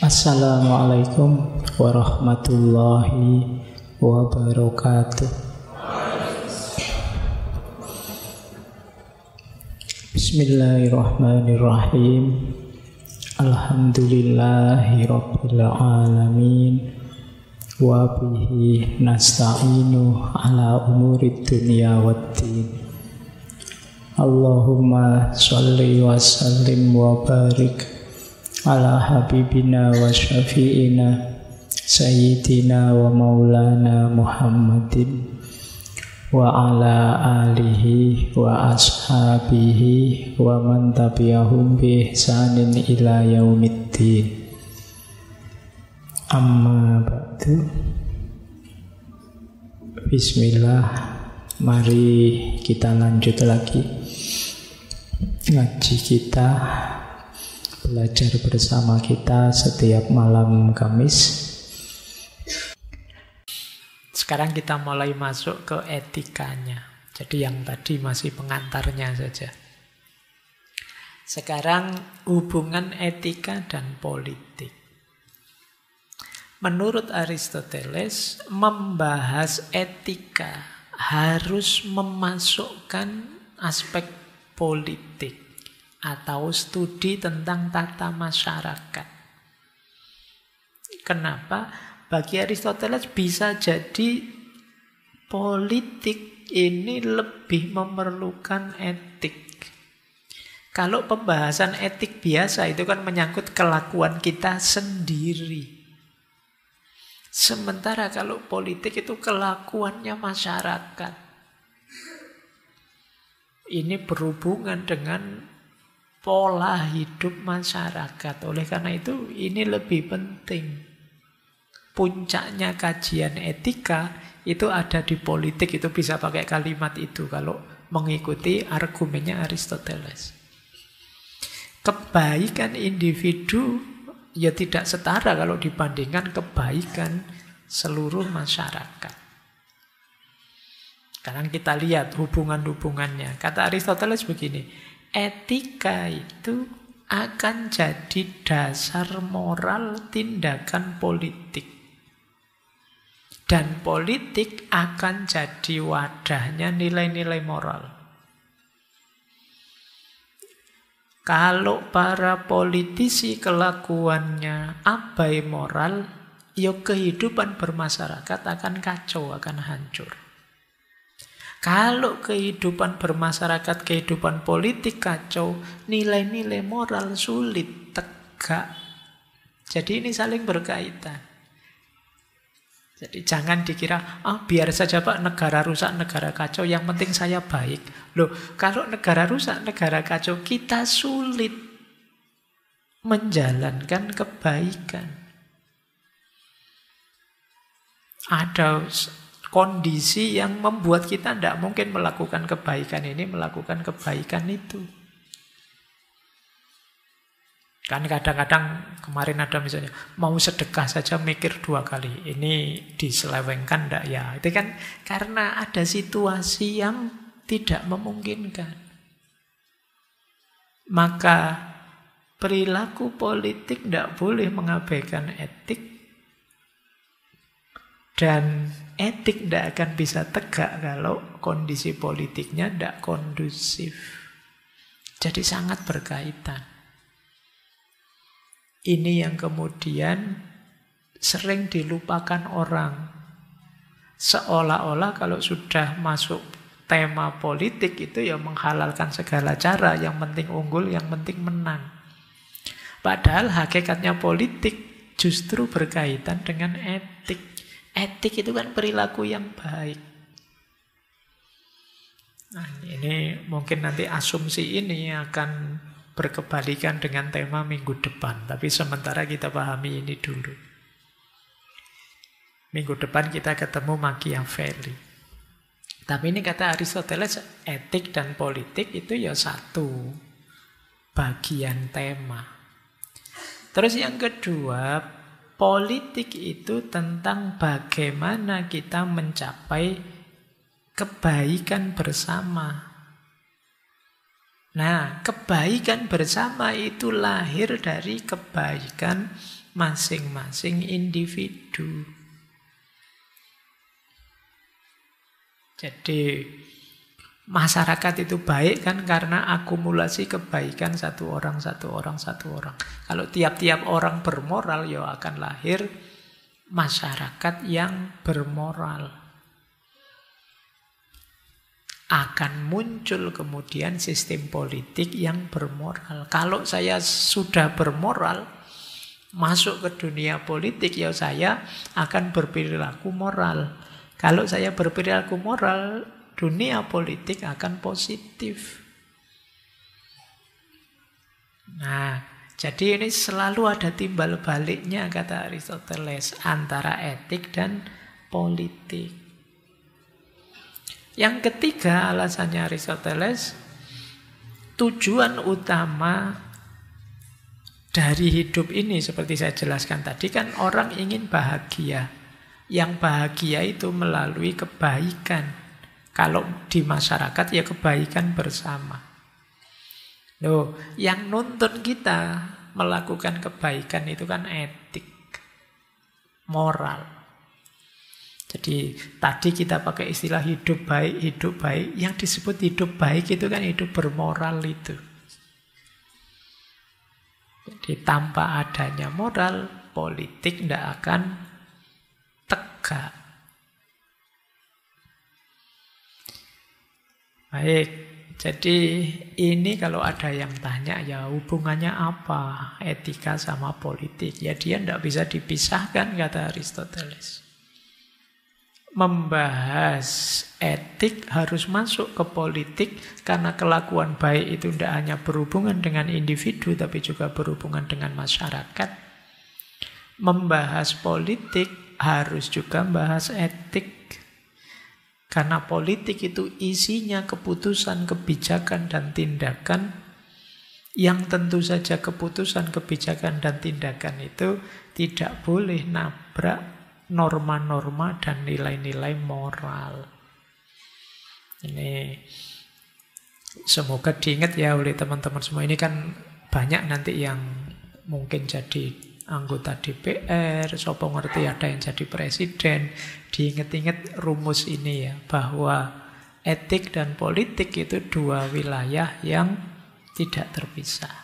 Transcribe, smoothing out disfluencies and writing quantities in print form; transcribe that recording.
Assalamualaikum warahmatullahi wabarakatuh. Bismillahirrahmanirrahim. Alhamdulillahi rabbil alamin. Wa bihi nasta'inu ala umurid dunya waddin. Allahumma sholli wa sallim wa barik ala habibina wa syafi'ina sayyidina wa maulana Muhammadin wa ala alihi wa ashabihi wa man tabi'ahum bi ihsanin ila yaumiddin. Amma ba'du. Bismillah. Mari kita lanjut lagi ngaji kita, belajar bersama kita setiap malam Kamis. Sekarang kita mulai masuk ke etikanya. Jadi yang tadi masih pengantarnya saja. Sekarang hubungan etika dan politik. Menurut Aristoteles, membahas etika harus memasukkan aspek politik atau studi tentang tata masyarakat. Kenapa? Bagi Aristoteles bisa jadi politik ini lebih memerlukan etik. Kalau pembahasan etik biasa itu kan menyangkut kelakuan kita sendiri. Sementara kalau politik itu kelakuannya masyarakat. Ini berhubungan dengan pola hidup masyarakat. Oleh karena itu ini lebih penting. Puncaknya kajian etika itu ada di politik. Itu bisa pakai kalimat itu kalau mengikuti argumennya Aristoteles. Kebaikan individu ya tidak setara kalau dibandingkan kebaikan seluruh masyarakat. Sekarang kita lihat hubungan-hubungannya. Kata Aristoteles begini, etika itu akan jadi dasar moral tindakan politik. Dan politik akan jadi wadahnya nilai-nilai moral. Kalau para politisi kelakuannya abai moral, ya kehidupan bermasyarakat akan kacau, akan hancur. Kalau kehidupan bermasyarakat, kehidupan politik kacau, nilai-nilai moral sulit tegak. Jadi ini saling berkaitan. Jadi jangan dikira, biar saja Pak negara rusak, negara kacau, yang penting saya baik. Loh, kalau negara rusak, negara kacau, kita sulit menjalankan kebaikan. Ada kondisi yang membuat kita tidak mungkin melakukan kebaikan ini, melakukan kebaikan itu. Kan kadang-kadang kemarin ada misalnya, mau sedekah saja mikir 2 kali. Ini diselewengkan enggak ya? Itu kan karena ada situasi yang tidak memungkinkan. Maka perilaku politik tidak boleh mengabaikan etik. Dan etik tidak akan bisa tegak kalau kondisi politiknya tidak kondusif. Jadi sangat berkaitan. Ini yang kemudian sering dilupakan orang. Seolah-olah kalau sudah masuk tema politik itu ya menghalalkan segala cara. Yang penting unggul, yang penting menang. Padahal hakikatnya politik justru berkaitan dengan etik. Etik itu kan perilaku yang baik. Nah, ini mungkin nanti asumsi ini akan berkebalikan dengan tema minggu depan. Tapi sementara kita pahami ini dulu. Minggu depan kita ketemu Machiavelli. Tapi ini kata Aristoteles, etik dan politik itu ya satu bagian tema. Terus yang kedua, politik itu tentang bagaimana kita mencapai kebaikan bersama. Nah, kebaikan bersama itu lahir dari kebaikan masing-masing individu. Jadi masyarakat itu baik kan karena akumulasi kebaikan satu orang. Kalau tiap-tiap orang bermoral, ya akan lahir masyarakat yang bermoral. Akan muncul kemudian sistem politik yang bermoral. Kalau saya sudah bermoral, masuk ke dunia politik, ya saya akan berperilaku moral. Kalau saya berperilaku moral, dunia politik akan positif. Nah, jadi ini selalu ada timbal baliknya, kata Aristoteles, antara etik dan politik. Yang ketiga, alasannya Aristoteles, tujuan utama dari hidup ini, seperti saya jelaskan tadi, kan orang ingin bahagia. Yang bahagia itu melalui kebaikan. Kalau di masyarakat ya kebaikan bersama. Loh, yang nuntun kita melakukan kebaikan itu kan etik, moral. Jadi tadi kita pakai istilah hidup baik, hidup baik. Yang disebut hidup baik itu kan hidup bermoral itu. Jadi tanpa adanya moral, politik tidak akan tegak. Baik, jadi ini kalau ada yang tanya, ya hubungannya apa etika sama politik? Ya dia tidak bisa dipisahkan, kata Aristoteles. Membahas etik harus masuk ke politik, karena kelakuan baik itu tidak hanya berhubungan dengan individu, tapi juga berhubungan dengan masyarakat. Membahas politik harus juga membahas etik. Karena politik itu isinya keputusan, kebijakan, dan tindakan yang tentu saja keputusan, kebijakan, dan tindakan itu tidak boleh nabrak norma-norma dan nilai-nilai moral. Ini semoga diingat ya oleh teman-teman semua. Ini kan banyak nanti yang mungkin jadi anggota DPR, sopo ngerti ada yang jadi presiden. Diingat-ingat rumus ini ya, bahwa etik dan politik itu dua wilayah yang tidak terpisah.